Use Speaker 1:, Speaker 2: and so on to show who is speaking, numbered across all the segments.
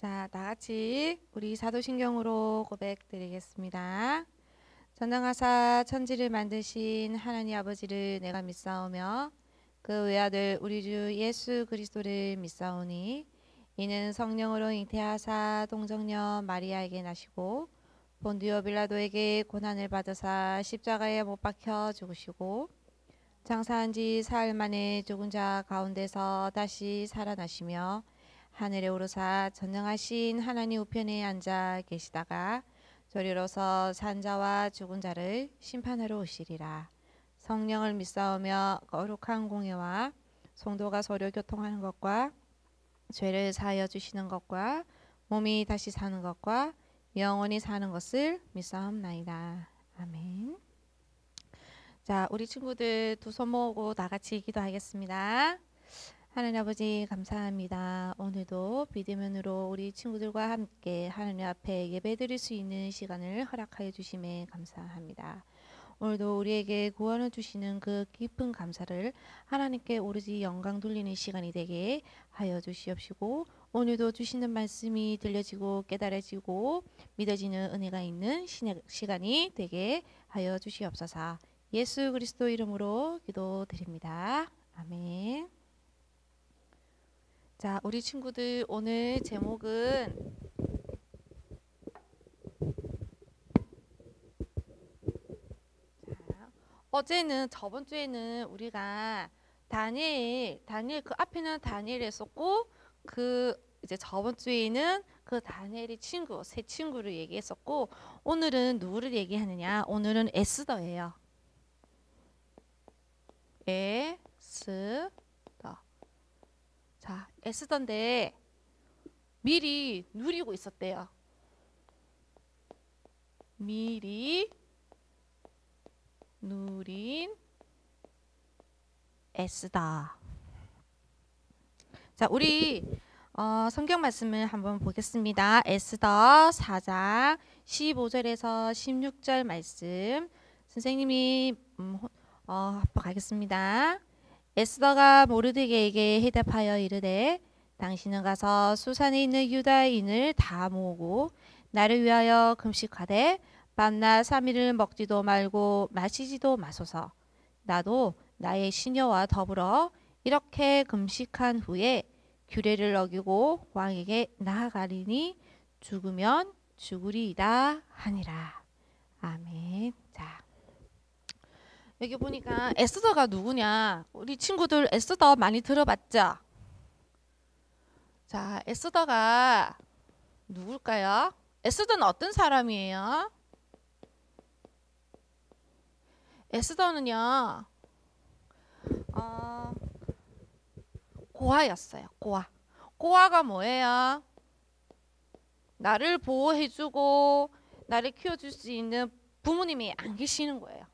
Speaker 1: 자, 나같이 우리 사도신경으로 고백드리겠습니다. 전능하사 천지를 만드신 하나님 아버지를 내가 믿사오며 그 외아들 우리 주 예수 그리스도를 믿사오니 이는 성령으로 잉태하사 동정녀 마리아에게 나시고 본디오 빌라도에게 고난을 받으사 십자가에 못 박혀 죽으시고 장사한 지 사흘 만에 죽은 자 가운데서 다시 살아나시며 하늘에 오르사 전능하신 하나님 우편에 앉아 계시다가 저리로서 산자와 죽은 자를 심판하러 오시리라. 성령을 믿사오며 거룩한 공예와 성도가 서로 교통하는 것과 죄를 사하여 주시는 것과 몸이 다시 사는 것과 영원히 사는 것을 믿사옵나이다. 아멘. 자, 우리 친구들 두 손 모으고 나같이 기도하겠습니다. 하나님 아버지 감사합니다. 오늘도 비대면으로 우리 친구들과 함께 하나님 앞에 예배드릴 수 있는 시간을 허락하여 주심에 감사합니다. 오늘도 우리에게 구원을 주시는 그 깊은 감사를 하나님께 오로지 영광 돌리는 시간이 되게 하여 주시옵시고 오늘도 주시는 말씀이 들려지고 깨달아지고 믿어지는 은혜가 있는 시간이 되게 하여 주시옵소서. 예수 그리스도 이름으로 기도드립니다. 아멘. 자, 우리 친구들 오늘 제목은 어제는 저번 주에는 우리가 다니엘 그 앞에는 다니엘 했었고 그 이제 저번 주에는 그 다니엘의 친구 세 친구를 얘기했었고 오늘은 누구를 얘기하느냐? 오늘은 에스더예요. 에스더. 자, 에스더인데 미리 누리고 있었대요. 미리 누린 에스더. 자, 우리 성경 말씀을 한번 보겠습니다. 에스더 4장 15절에서 16절 말씀 선생님이 가겠습니다. 에스더가 모르드게에게 해답하여 이르되 당신은 가서 수산에 있는 유다인을 다 모으고 나를 위하여 금식하되 밤낮 3일을 먹지도 말고 마시지도 마소서. 나도 나의 시녀와 더불어 이렇게 금식한 후에 규례를 어기고 왕에게 나아가리니 죽으면 죽으리이다 하니라. 아멘. 자, 여기 보니까 에스더가 누구냐? 우리 친구들 에스더 많이 들어봤죠? 자, 에스더가 누굴까요? 에스더는 어떤 사람이에요? 에스더는요, 고아였어요. 고아. 고아가 뭐예요? 나를 보호해주고 나를 키워줄 수 있는 부모님이 안 계시는 거예요.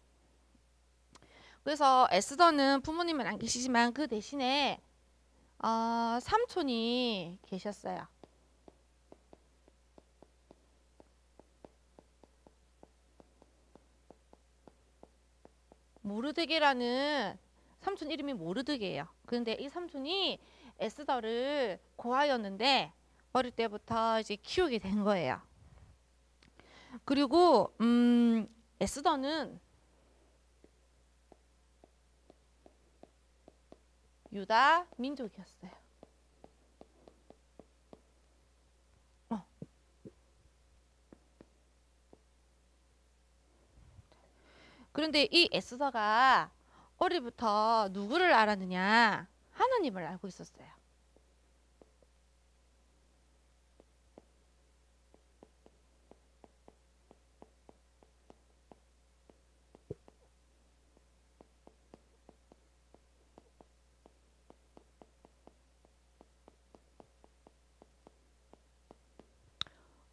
Speaker 1: 그래서 에스더는 부모님은 안 계시지만 그 대신에 삼촌이 계셨어요. 모르드게라는 삼촌 이름이 모르드게예요. 그런데 이 삼촌이 에스더를 고아였는데 어릴 때부터 이제 키우게 된 거예요. 그리고 에스더는 유다 민족이었어요. 그런데 이 에스더가 어리부터 누구를 알았느냐? 하나님을 알고 있었어요.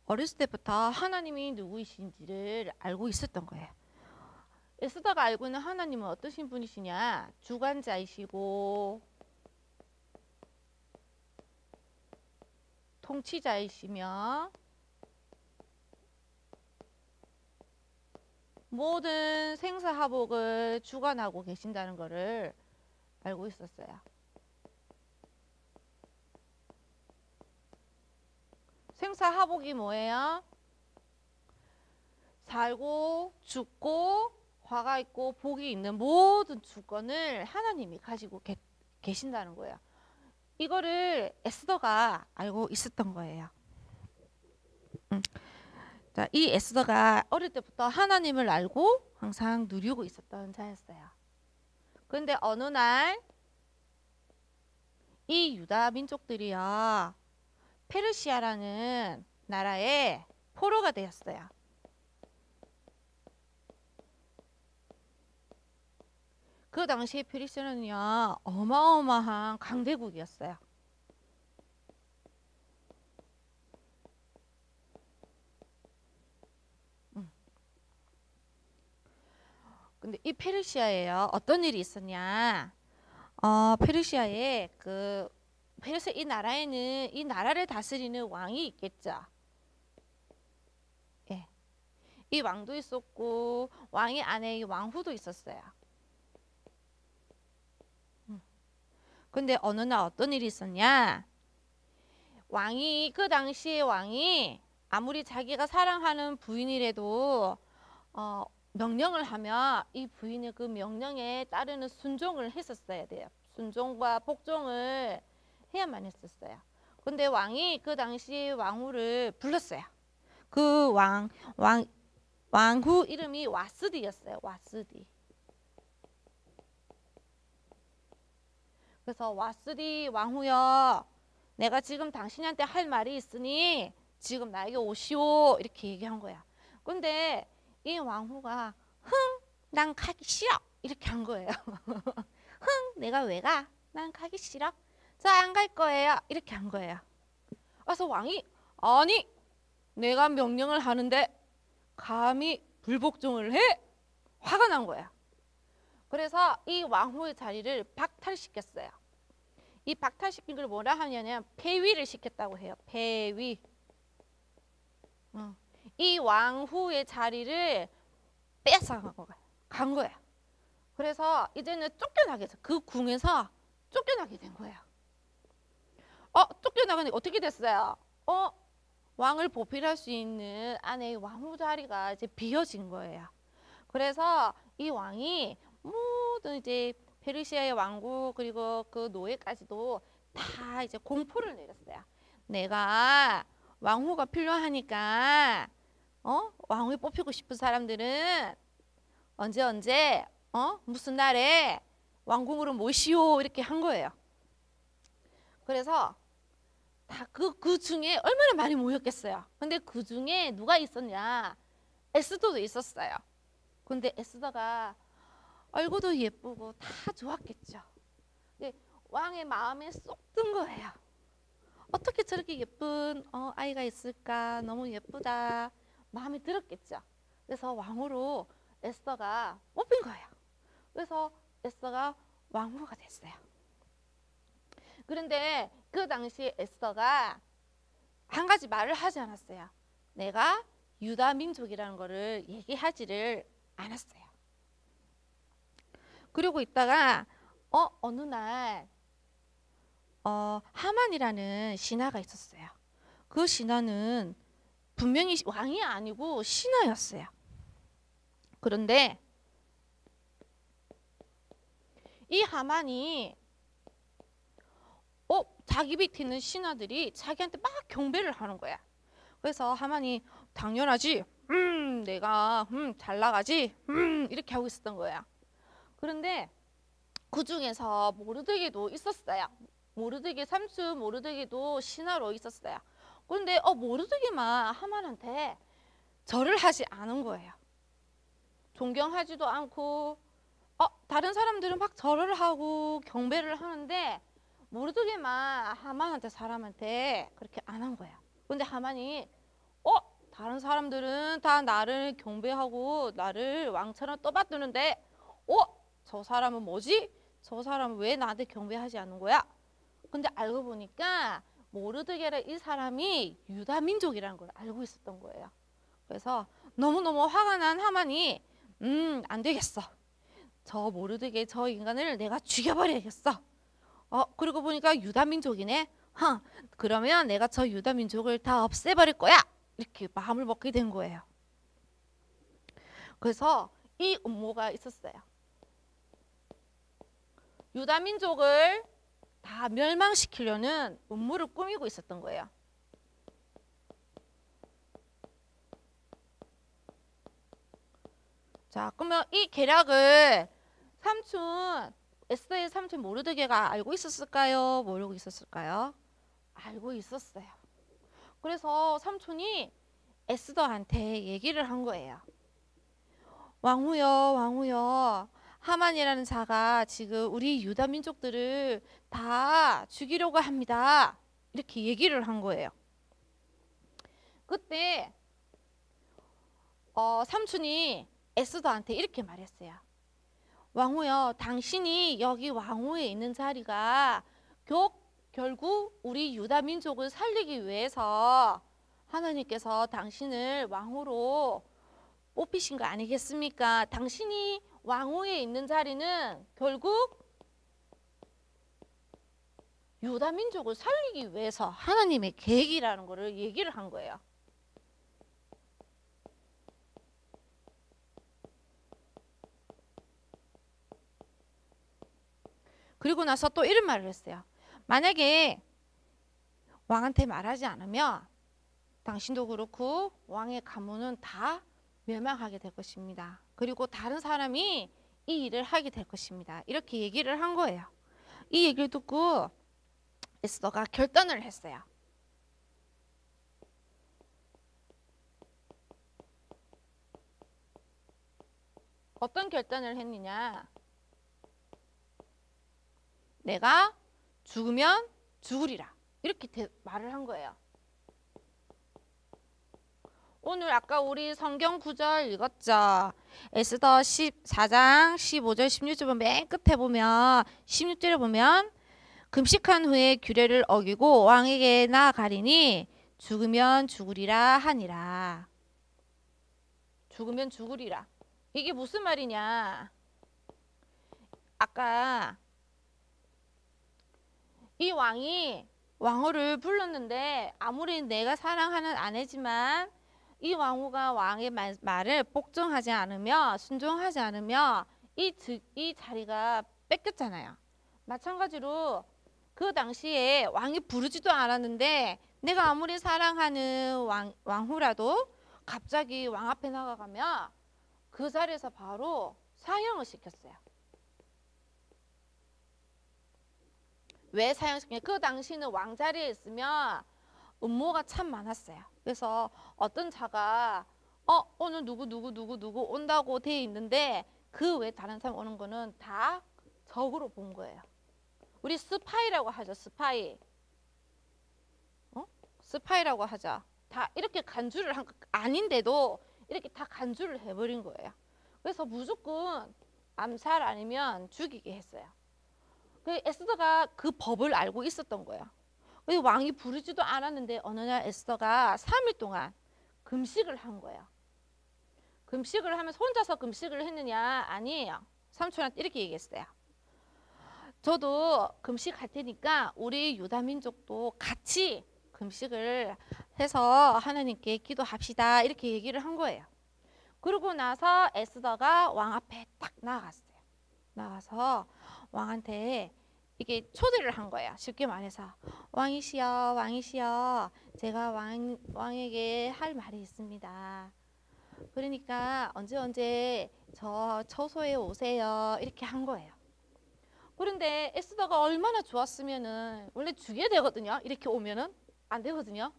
Speaker 1: 어렸을 때부터 하나님이 누구이신지를 알고 있었던 거예요. 에스더가 알고 있는 하나님은 어떠신 분이시냐? 주관자이시고 통치자이시며 모든 생사화복을 주관하고 계신다는 것을 알고 있었어요. 형사 하복이 뭐예요? 살고 죽고 화가 있고 복이 있는 모든 주권을 하나님이 가지고 계신다는 거예요. 이거를 에스더가 알고 있었던 거예요. 자, 이 에스더가 어릴 때부터 하나님을 알고 항상 누리고 있었던 자였어요. 그런데 어느 날 이 유다 민족들이요, 페르시아라는 나라에 포로가 되었어요. 그 당시에 페르시아는요, 어마어마한 강대국이었어요. 근데 이 페르시아에요, 어떤 일이 있었냐? 페르시아에 페르시아 이 나라에는 이 나라를 다스리는 왕이 있겠죠. 예, 이 왕도 있었고 왕의 안에 이 왕후도 있었어요. 근데 어느 날 어떤 일이 있었냐? 그 당시에 왕이 아무리 자기가 사랑하는 부인이라도 명령을 하면 이 부인의 그 명령에 따르는 순종을 했었어야 돼요. 순종과 복종을 해야만 했었어요. 근데 왕이 그 당시 왕후를 불렀어요. 그 왕후 이름이 와스디였어요. 와스디. 그래서 와스디 왕후여, 내가 지금 당신한테 할 말이 있으니 지금 나에게 오시오, 이렇게 얘기한 거야. 근데 이 왕후가 난 가기 싫어, 이렇게 한 거예요. 내가 왜 가? 난 가기 싫어. 저 안 갈 거예요, 이렇게 한 거예요. 그래서 왕이 아니, 내가 명령을 하는데 감히 불복종을 해? 화가 난 거야. 그래서 이 왕후의 자리를 박탈시켰어요. 이 박탈시킨 걸 뭐라 하냐면 폐위를 시켰다고 해요. 폐위. 이 왕후의 자리를 뺏어간 거야. 그래서 이제는 쫓겨나게 돼서 그 궁에서 쫓겨나게 된 거예요. 쫓겨나가니 어떻게 됐어요? 왕을 보필할 수 있는 아내의 왕후 자리가 이제 비어진 거예요. 그래서 이 왕이 모든 이제 페르시아의 왕국 그리고 그 노예까지도 다 이제 공포를 내렸어요. 내가 왕후가 필요하니까 왕후에 뽑히고 싶은 사람들은 언제 무슨 날에 왕궁으로 모시오, 이렇게 한 거예요. 그래서 다 그 중에 얼마나 많이 모였겠어요. 근데 그 중에 누가 있었냐? 에스더도 있었어요. 근데 에스더가 얼굴도 예쁘고 다 좋았겠죠. 근데 왕의 마음에 쏙 든 거예요. 어떻게 저렇게 예쁜 아이가 있을까? 너무 예쁘다. 마음에 들었겠죠. 그래서 왕후로 에스더가 뽑힌 거예요. 그래서 에스더가 왕후가 됐어요. 그런데 그 당시에 에스더가 한 가지 말을 하지 않았어요. 내가 유다 민족이라는 거를 얘기하지를 않았어요. 그리고 있다가 어느 날 하만이라는 신하가 있었어요. 그 신하는 분명히 왕이 아니고 신하였어요. 그런데 이 하만이 자기 밑에 있는 신하들이 자기한테 막 경배를 하는 거야. 그래서 하만이 당연하지, 내가 잘 나가지, 이렇게 하고 있었던 거야. 그런데 그 중에서 모르드게도 있었어요. 모르드게 삼촌 모르드게도 신하로 있었어요. 그런데 모르드게만 하만한테 절을 하지 않은 거예요. 존경하지도 않고 다른 사람들은 막 절을 하고 경배를 하는데 모르드게만 하만한테 사람한테 그렇게 안 한 거야. 근데 하만이 다른 사람들은 다 나를 경배하고 나를 왕처럼 떠받드는데 저 사람은 뭐지? 저 사람은 왜 나한테 경배하지 않는 거야? 근데 알고 보니까 모르드게라 이 사람이 유다 민족이라는 걸 알고 있었던 거예요. 그래서 너무너무 화가 난 하만이 안 되겠어. 저 모르드게 저 인간을 내가 죽여버려야겠어. 그러고 보니까 유다 민족이네. 그러면 내가 저 유다 민족을 다 없애버릴 거야. 이렇게 마음을 먹게 된 거예요. 그래서 이 음모가 있었어요. 유다 민족을 다 멸망시키려는 음모를 꾸미고 있었던 거예요. 자, 그러면 이 계략을 에스더의 삼촌 모르드게가 알고 있었을까요? 모르고 있었을까요? 알고 있었어요. 그래서 삼촌이 에스더한테 얘기를 한 거예요. 왕후여, 하만이라는 자가 지금 우리 유다 민족들을 다 죽이려고 합니다. 이렇게 얘기를 한 거예요. 그때 삼촌이 에스더한테 이렇게 말했어요. 왕후여, 당신이 여기 왕후에 있는 자리가 결국 우리 유다 민족을 살리기 위해서 하나님께서 당신을 왕후로 뽑히신 거 아니겠습니까? 당신이 왕후에 있는 자리는 결국 유다 민족을 살리기 위해서 하나님의 계획이라는 것을 얘기를 한 거예요. 그리고 나서 또 이런 말을 했어요. 만약에 왕한테 말하지 않으면 당신도 그렇고 왕의 가문은 다 멸망하게 될 것입니다. 그리고 다른 사람이 이 일을 하게 될 것입니다. 이렇게 얘기를 한 거예요. 이 얘기를 듣고 에스더가 결단을 했어요. 어떤 결단을 했느냐? 내가 죽으면 죽으리라. 이렇게 말을 한 거예요. 오늘 아까 우리 성경 구절 읽었죠? 에스더 14장 15절 16절 맨 끝에 보면 16절에 보면 금식한 후에 규례를 어기고 왕에게 나아가리니 죽으면 죽으리라 하니라. 죽으면 죽으리라. 이게 무슨 말이냐? 아까 이 왕이 왕후를 불렀는데 아무리 내가 사랑하는 아내지만 이 왕후가 왕의 말을 복종하지 않으며 순종하지 않으며 이 자리가 뺏겼잖아요. 마찬가지로 그 당시에 왕이 부르지도 않았는데 내가 아무리 사랑하는 왕후라도 갑자기 왕 앞에 나가가면 그 자리에서 바로 사형을 시켰어요. 왜 사형시키냐? 그 당시는 왕자리에 있으면 음모가 참 많았어요. 그래서 어떤 자가 오늘 누구 온다고 돼 있는데 그 외에 다른 사람 오는 거는 다 적으로 본 거예요. 우리 스파이라고 하죠. 스파이. 스파이라고 하죠. 다 이렇게 간주를 한 거 아닌데도 이렇게 다 간주를 해버린 거예요. 그래서 무조건 암살 아니면 죽이게 했어요. 그 에스더가 그 법을 알고 있었던 거예요. 왕이 부르지도 않았는데 어느 날 에스더가 3일 동안 금식을 한 거예요. 금식을 하면서 혼자서 금식을 했느냐? 아니에요. 삼촌한테 이렇게 얘기했어요. 저도 금식할 테니까 우리 유다 민족도 같이 금식을 해서 하나님께 기도합시다. 이렇게 얘기를 한 거예요. 그러고 나서 에스더가 왕 앞에 딱 나갔어요. 나가서 왕한테 이게 초대를 한 거예요. 쉽게 말해서 왕이시여 제가 왕에게 할 말이 있습니다. 그러니까 언제 저 처소에 오세요. 이렇게 한 거예요. 그런데 에스더가 얼마나 좋았으면은 원래 죽여야 되거든요. 이렇게 오면은 안 되거든요.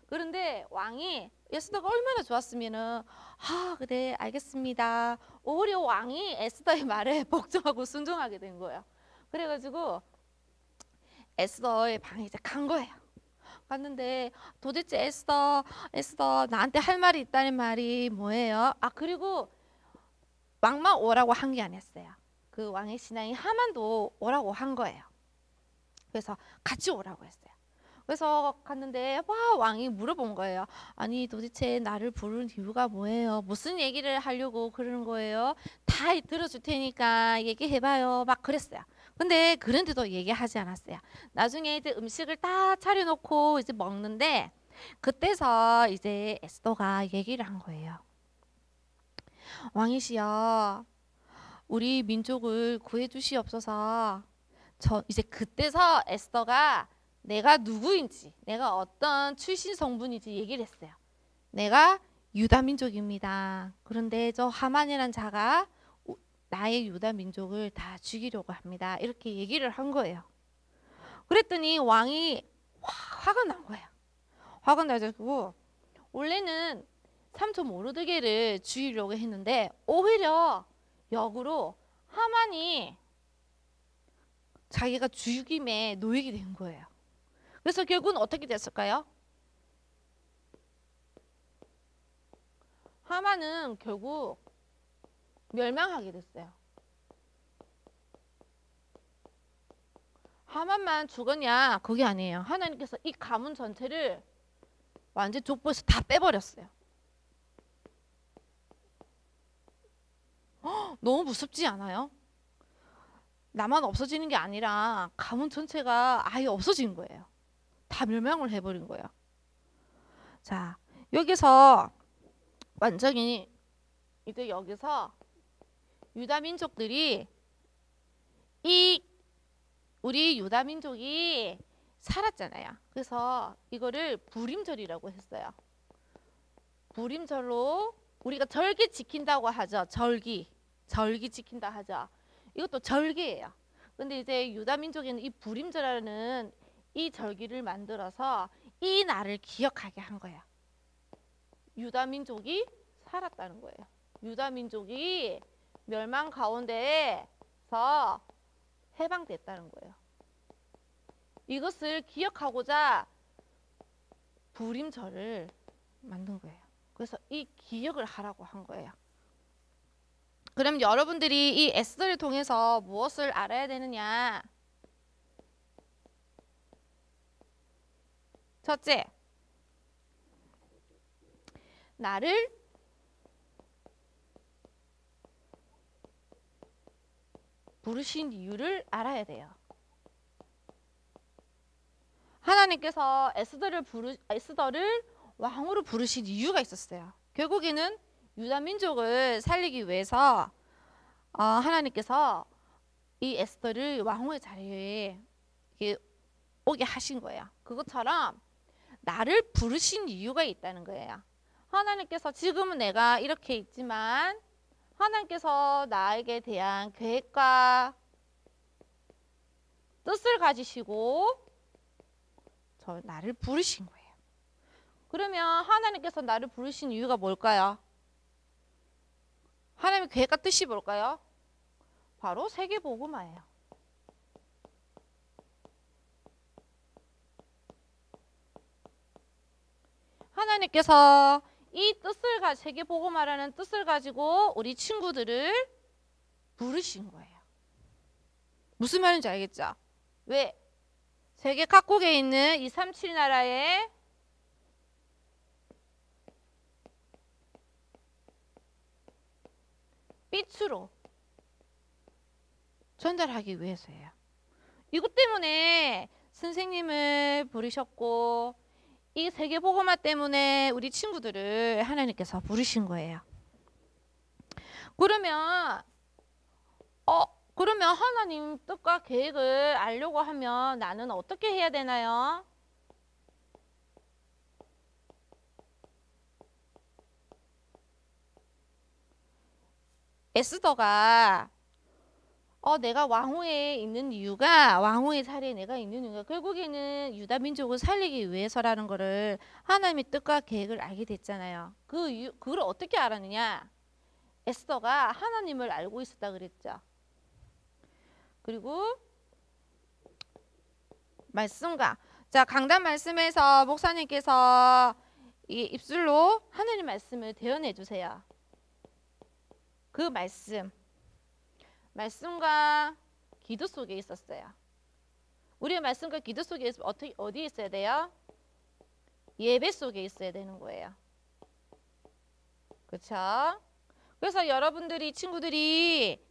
Speaker 1: 그런데 왕이 에스더가 얼마나 좋았으면은 그래 알겠습니다. 오히려 왕이 에스더의 말에 복종하고 순종하게 된 거예요. 그래가지고 에스더의 방에 이제 간 거예요. 갔는데 도대체 에스더 나한테 할 말이 있다는 말이 뭐예요? 그리고 왕만 오라고 한 게 아니었어요. 그 왕의 신하인 하만도 오라고 한 거예요. 그래서 같이 오라고 했어요. 그래서 갔는데 왕이 물어본 거예요. 아니 도대체 나를 부른 이유가 뭐예요? 무슨 얘기를 하려고 그러는 거예요? 다 들어줄 테니까 얘기해봐요. 막 그랬어요. 근데 그런데도 얘기하지 않았어요. 나중에 이제 음식을 다 차려놓고 이제 먹는데 그때서 이제 에스더가 얘기를 한 거예요. 왕이시여, 우리 민족을 구해주시옵소서. 저 이제 그때서 에스더가 내가 누구인지, 내가 어떤 출신 성분인지 얘기를 했어요. 내가 유다 민족입니다. 그런데 저 하만이라는 자가 나의 유다 민족을 다 죽이려고 합니다. 이렇게 얘기를 한 거예요. 그랬더니 왕이 화가 난 거야. 화가 나가지고 원래는 삼촌 모르드게를 죽이려고 했는데 오히려 역으로 하만이 자기가 죽임에 놓이게 된 거예요. 그래서 결국은 어떻게 됐을까요? 하만은 결국 멸망하게 됐어요. 하만만 죽었냐? 그게 아니에요. 하나님께서 이 가문 전체를 완전 족보에서 다 빼버렸어요. 너무 무섭지 않아요? 나만 없어지는 게 아니라 가문 전체가 아예 없어진 거예요. 다 멸망을 해버린 거예요. 자, 여기서 완전히 이제 여기서 유다 민족들이 우리 유다 민족이 살았잖아요. 그래서 이거를 부림절이라고 했어요. 부림절로 우리가 절기 지킨다고 하죠. 절기 지킨다 하죠. 이것도 절기예요. 근데 이제 유다 민족에는 이 부림절이라는 이 절기를 만들어서 이 날을 기억하게 한 거예요. 유다 민족이 살았다는 거예요. 유다 민족이 멸망 가운데에서 해방됐다는 거예요. 이것을 기억하고자 부림절을 만든 거예요. 그래서 이 기억을 하라고 한 거예요. 그럼 여러분들이 이 에스더를 통해서 무엇을 알아야 되느냐? 첫째, 나를 부르신 이유를 알아야 돼요. 하나님께서 에스더를 왕으로 부르신 이유가 있었어요. 결국에는 유다 민족을 살리기 위해서 하나님께서 이 에스더를 왕후의 자리에 오게 하신 거예요. 그것처럼 나를 부르신 이유가 있다는 거예요. 하나님께서 지금은 내가 이렇게 있지만 하나님께서 나에게 대한 계획과 뜻을 가지시고 나를 부르신 거예요. 그러면 하나님께서 나를 부르신 이유가 뭘까요? 하나님의 계획과 뜻이 뭘까요? 바로 세계복음화예요. 하나님께서 이 뜻을 세계복음화라는 뜻을 가지고 우리 친구들을 부르신 거예요. 무슨 말인지 알겠죠? 왜? 세계 각국에 있는 237 나라의 빛으로 전달하기 위해서예요. 이것 때문에 선생님을 부르셨고 이 세계복음화 때문에 우리 친구들을 하나님께서 부르신 거예요. 그러면 하나님 뜻과 계획을 알려고 하면 나는 어떻게 해야 되나요? 에스더가 내가 왕후에 있는 이유가 왕후의 자리에 내가 있는 이유가 결국에는 유다 민족을 살리기 위해서라는 거를 하나님의 뜻과 계획을 알게 됐잖아요. 그걸 어떻게 알았느냐? 에스더가 하나님을 알고 있었다 그랬죠. 그리고 말씀과 강단 말씀에서 목사님께서 이 입술로 하나님 말씀을 대언해 주세요. 그 말씀과 기도 속에 있었어요. 우리의 말씀과 기도 속에 어디에 있어야 돼요? 예배 속에 있어야 되는 거예요. 그렇죠? 그래서 여러분들이 친구들이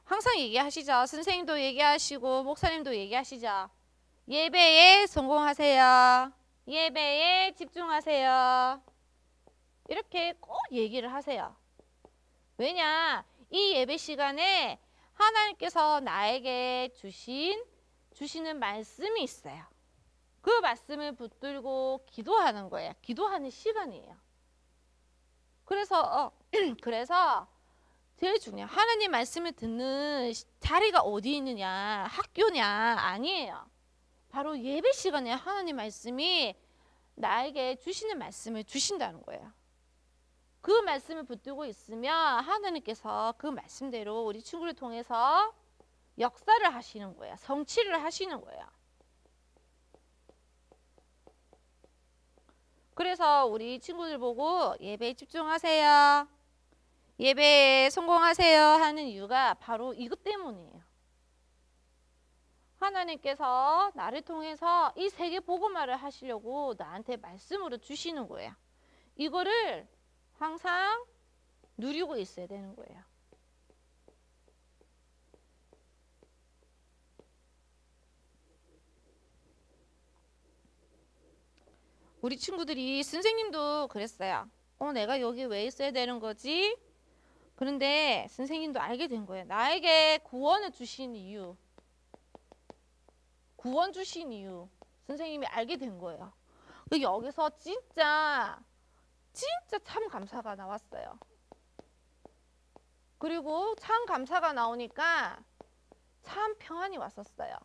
Speaker 1: 항상 얘기하시죠. 선생님도 얘기하시고 목사님도 얘기하시죠. 예배에 성공하세요. 예배에 집중하세요. 이렇게 꼭 얘기를 하세요. 왜냐? 이 예배 시간에 하나님께서 나에게 주시는 말씀이 있어요. 그 말씀을 붙들고 기도하는 거예요. 기도하는 시간이에요. 그래서 제일 중요해요. 하나님 말씀을 듣는 자리가 어디 있느냐, 학교냐, 아니에요. 바로 예배 시간에 하나님 말씀이 나에게 주시는 말씀을 주신다는 거예요. 그 말씀을 붙들고 있으면 하나님께서 그 말씀대로 우리 친구를 통해서 역사를 하시는 거예요. 성취를 하시는 거예요. 그래서 우리 친구들 보고 예배에 집중하세요. 예배에 성공하세요 하는 이유가 바로 이것 때문이에요. 하나님께서 나를 통해서 이 세계 복음화를 하시려고 나한테 말씀으로 주시는 거예요. 이거를 항상 누리고 있어야 되는 거예요. 우리 친구들이 선생님도 그랬어요. 내가 여기 왜 있어야 되는 거지? 그런데 선생님도 알게 된 거예요. 나에게 구원을 주신 이유. 구원 주신 이유. 선생님이 알게 된 거예요. 여기서 진짜 참 감사가 나왔어요. 그리고 참 감사가 나오니까 참 평안이 왔었어요.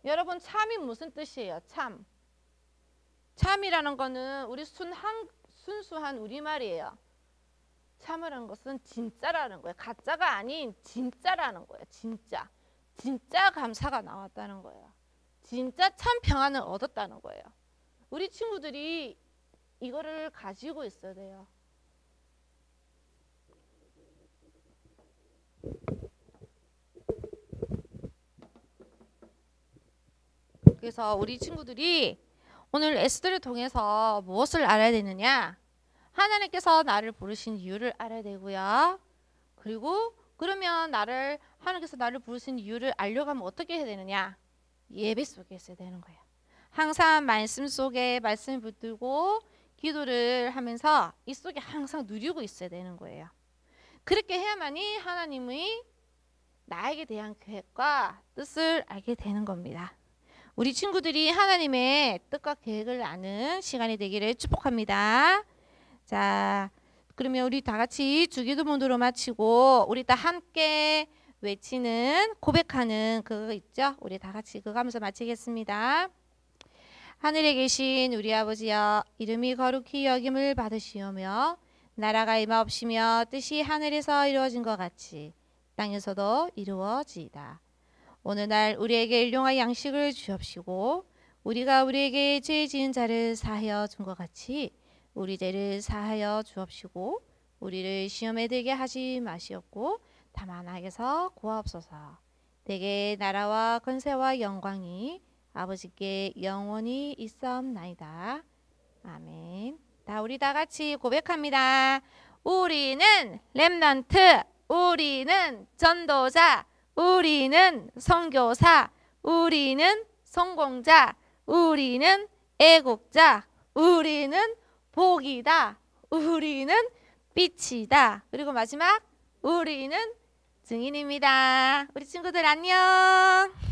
Speaker 1: 여러분, 참이 무슨 뜻이에요? 참. 참이라는 거는 우리 순수한 우리말이에요. 참이라는 것은 진짜라는 거예요. 가짜가 아닌 진짜라는 거예요. 진짜 감사가 나왔다는 거예요. 진짜 참 평안을 얻었다는 거예요. 우리 친구들이 이거를 가지고 있어야 돼요. 그래서 우리 친구들이 오늘 에스더를 통해서 무엇을 알아야 되느냐? 하나님께서 나를 부르신 이유를 알아야 되고요. 그리고 그러면 하나님께서 나를 부르신 이유를 알려고 하면 어떻게 해야 되느냐? 예배 속에 있어야 되는 거예요. 항상 말씀 속에 말씀을 붙들고 기도를 하면서 이 속에 항상 누리고 있어야 되는 거예요. 그렇게 해야만이 하나님의 나에게 대한 계획과 뜻을 알게 되는 겁니다. 우리 친구들이 하나님의 뜻과 계획을 아는 시간이 되기를 축복합니다. 자, 그러면 우리 다 같이 주기도 문으로 마치고 우리 다 함께 외치는 고백하는 그거 있죠? 우리 다 같이 그거 하면서 마치겠습니다. 하늘에 계신 우리 아버지여, 이름이 거룩히 여김을 받으시오며 나라가 임하옵시며 뜻이 하늘에서 이루어진 것 같이 땅에서도 이루어지이다. 오늘날 우리에게 일용할 양식을 주옵시고 우리가 우리에게 죄 지은 자를 사하여 준 것 같이 우리 죄를 사하여 주옵시고 우리를 시험에 들게 하지 마시옵고 다만 악에서 구하옵소서. 대개 나라와 권세와 영광이 아버지께 영원히 있사옵나이다. 아멘. 우리 다 같이 고백합니다. 우리는 렘넌트, 우리는 전도자, 우리는 선교사, 우리는 성공자, 우리는 애국자, 우리는 복이다, 우리는 빛이다. 그리고 마지막 우리는 증인입니다. 우리 친구들 안녕.